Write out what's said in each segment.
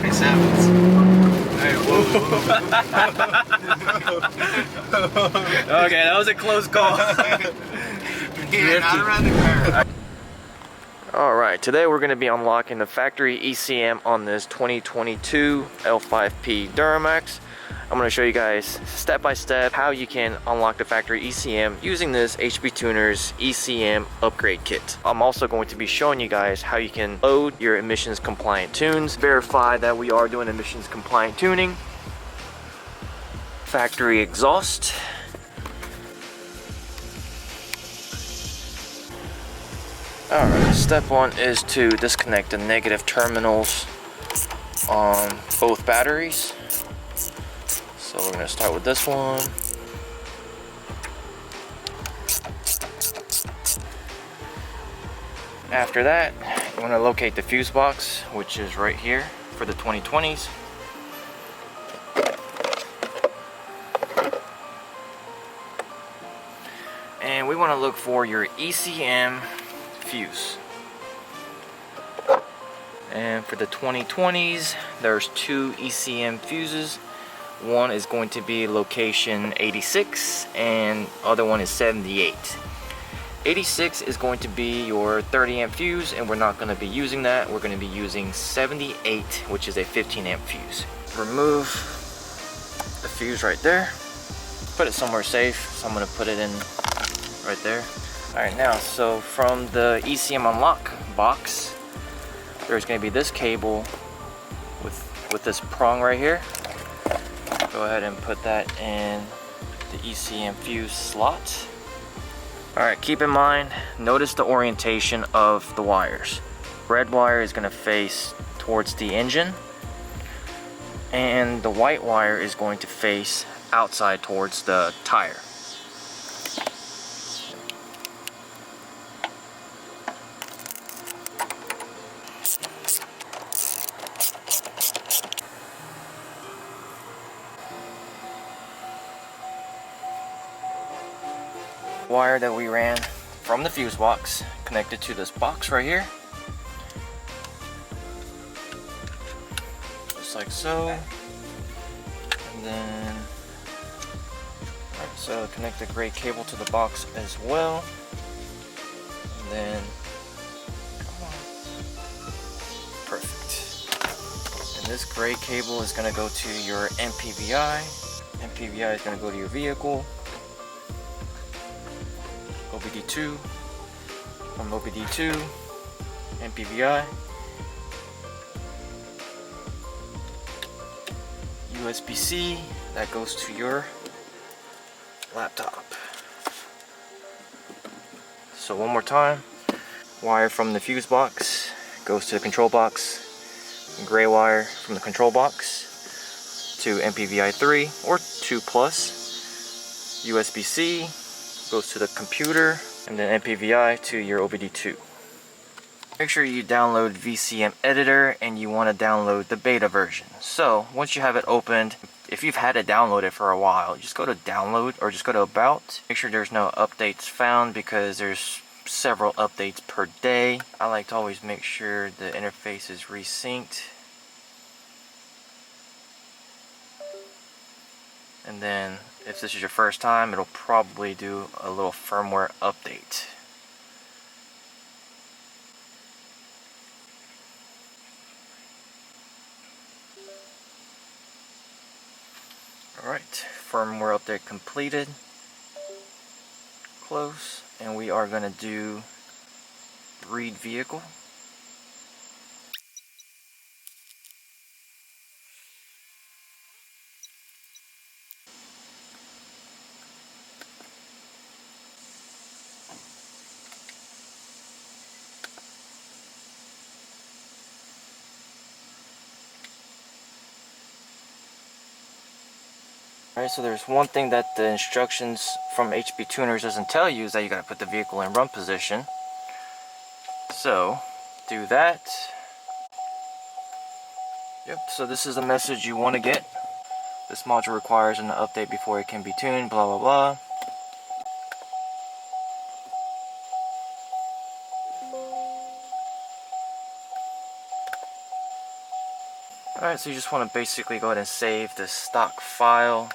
27s. Hey, whoa. Okay, that was a close call. Yeah, not around the curve. Alright, today we're going to be unlocking the factory ECM on this 2022 L5P Duramax. I'm going to show you guys step by step how you can unlock the factory ECM using this HP Tuners ECM upgrade kit. I'm also going to be showing you guys how you can load your emissions compliant tunes, verify that we are doing emissions compliant tuning, factory exhaust, Alright, step one is to disconnect the negative terminals on both batteries. So we're going to start with this one. After that, you want to locate the fuse box, which is right here for the 2020s. And we want to look for your ECM fuse. And for the 2020s, there's two ECM fuses. One is going to be location 86 and other one is 78. 86 is going to be your 30 amp fuse, and we're not going to be using that. We're going to be using 78, which is a 15 amp fuse. Remove the fuse right there. Put it somewhere safe. So I'm going to put it in right there. Alright, now, so from the ECM unlock box, there's going to be this cable with this prong right here. Go ahead and put that in the ECM fuse slot. Alright, keep in mind, notice the orientation of the wires. Red wire is going to face towards the engine, and the white wire is going to face outside towards the tire. Wire that we ran from the fuse box connected to this box right here, just like so. And then so connect the gray cable to the box as well, and then come on, perfect. And this gray cable is going to go to your MPVI. MPVI is going to go to your vehicle. OBD2, from OBD2, MPVI, USB-C, that goes to your laptop. So one more time, wire from the fuse box goes to the control box, gray wire from the control box to MPVI 3 or 2 plus, USB-C goes to the computer, and then MPVI to your OBD2. Make sure you download VCM Editor, and you want to download the beta version. So once you have it opened, if you've had it downloaded for a while, just go to download or just go to about. Make sure there's no updates found because there's several updates per day. I like to always make sure the interface is resynced. And then if this is your first time, it'll probably do a little firmware update. Alright, firmware update completed. Close. And we are going to do read vehicle. Alright, so there's one thing that the instructions from HP Tuners doesn't tell you, is that you gotta put the vehicle in run position. So, do that. Yep, so this is the message you want to get. This module requires an update before it can be tuned, blah blah blah. Alright, so you just want to basically go ahead and save the stock file.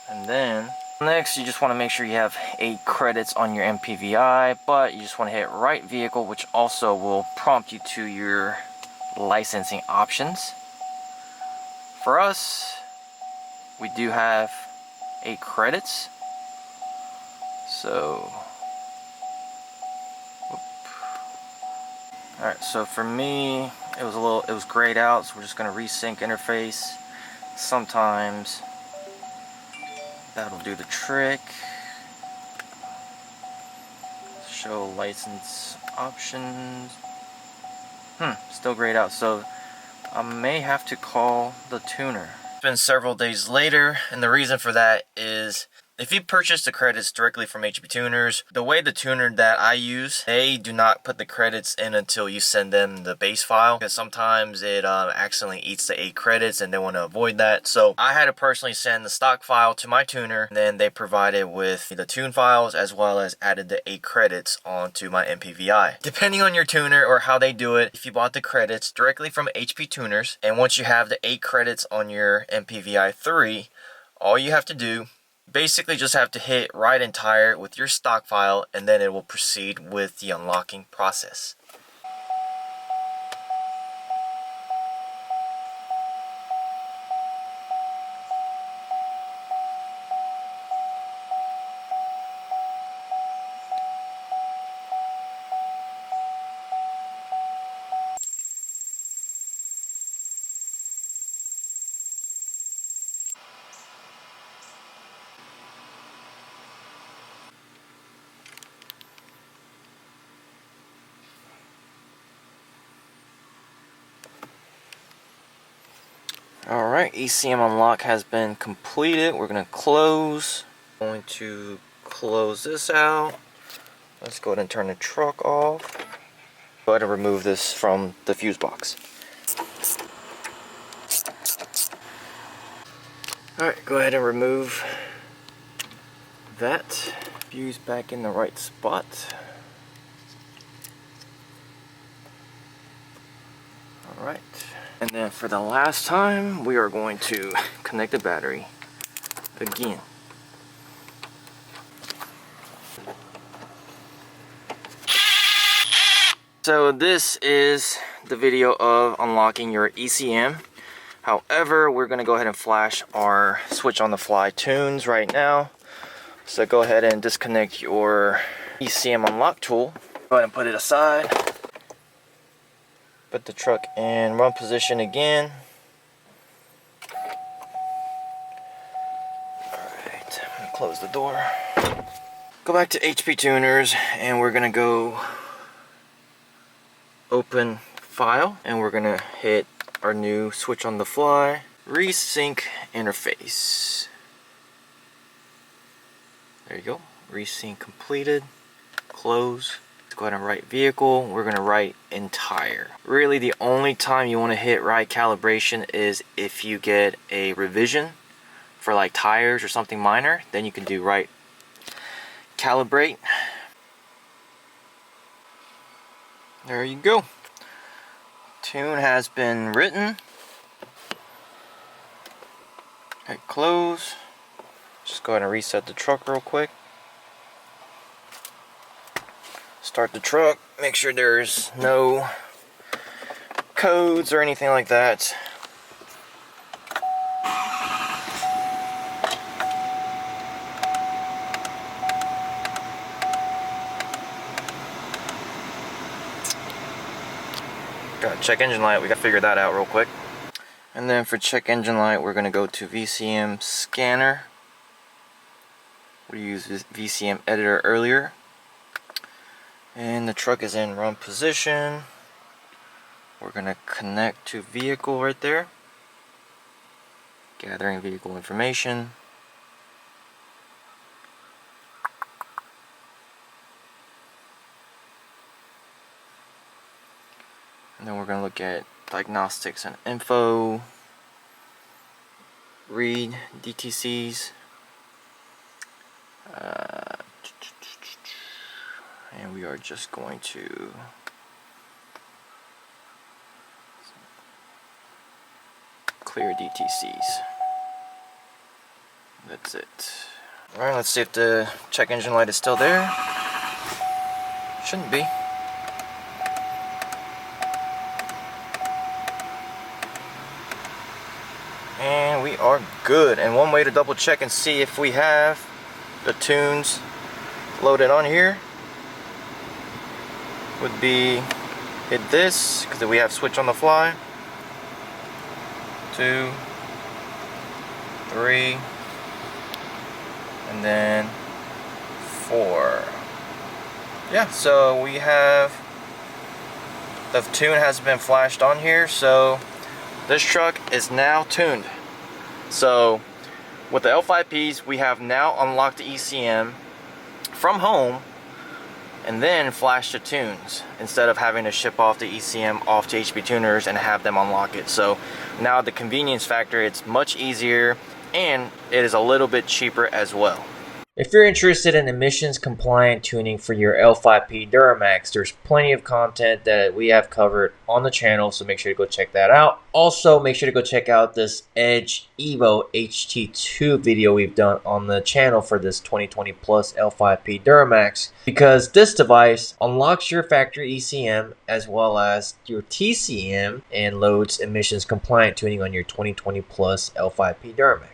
And then next, you just want to make sure you have 8 credits on your MPVI, but you just want to hit right vehicle, which also will prompt you to your licensing options. For us, we do have 8 credits. So, alright, so for me, it was grayed out, so we're just going to resync interface. Sometimes that'll do the trick. Show license options. Still grayed out, so I may have to call the tuner. It's been several days later, and the reason for that is if you purchase the credits directly from HP Tuners, the way the tuner that I use, they do not put the credits in until you send them the base file, because sometimes it accidentally eats the 8 credits and they want to avoid that. So I had to personally send the stock file to my tuner, and then they provided with the tune files as well as added the 8 credits onto my MPVI. Depending on your tuner or how they do it, if you bought the credits directly from HP Tuners, and once you have the 8 credits on your MPVI 3, all you have to do, basically just have to hit right entire with your stock file, and then it will proceed with the unlocking process. Alright, ECM unlock has been completed. We're going to close. Going to close this out. Let's go ahead and turn the truck off. Go ahead and remove this from the fuse box. Alright, go ahead and remove that. Fuse back in the right spot. Alright. And then for the last time, we are going to connect the battery again. So this is the video of unlocking your ECM. However, we're going to go ahead and flash our switch on the fly tunes right now. So go ahead and disconnect your ECM unlock tool. Go ahead and put it aside. Put the truck in run position again. Alright, I'm going to close the door. Go back to HP Tuners, and we're going to go open file, and we're going to hit our new switch on the fly. Resync interface. There you go. Resync completed. Close. Go ahead and write vehicle. We're going to write entire. Really, the only time you want to hit right calibration is if you get a revision for like tires or something minor. Then you can do right calibrate. There you go. Tune has been written. Hit close. Just go ahead and reset the truck real quick. Start the truck, make sure there's no codes or anything like that. Got check engine light, we gotta figure that out real quick. And then for check engine light, we're gonna go to VCM scanner. We used VCM editor earlier. And the truck is in run position. We're going to connect to vehicle right there. Gathering vehicle information. And then we're going to look at diagnostics and info. Read DTCs. And we are just going to clear DTCs. That's it. Alright, let's see if the check engine light is still there. Shouldn't be. And we are good. And one way to double check and see if we have the tunes loaded on here would be hit this, because we have switch on the fly. 2, 3, and then 4. Yeah, so we have the tune has been flashed on here, so this truck is now tuned. So with the L5Ps, we have now unlocked the ECM from home and then flash the tunes instead of having to ship off the ECM off to HP tuners and have them unlock it. So now the convenience factor, it's much easier and it is a little bit cheaper as well. If you're interested in emissions compliant tuning for your L5P Duramax, there's plenty of content that we have covered on the channel, so make sure to go check that out. Also, make sure to go check out this Edge Evo HT2 video we've done on the channel for this 2020 Plus L5P Duramax, because this device unlocks your factory ECM as well as your TCM and loads emissions compliant tuning on your 2020 Plus L5P Duramax.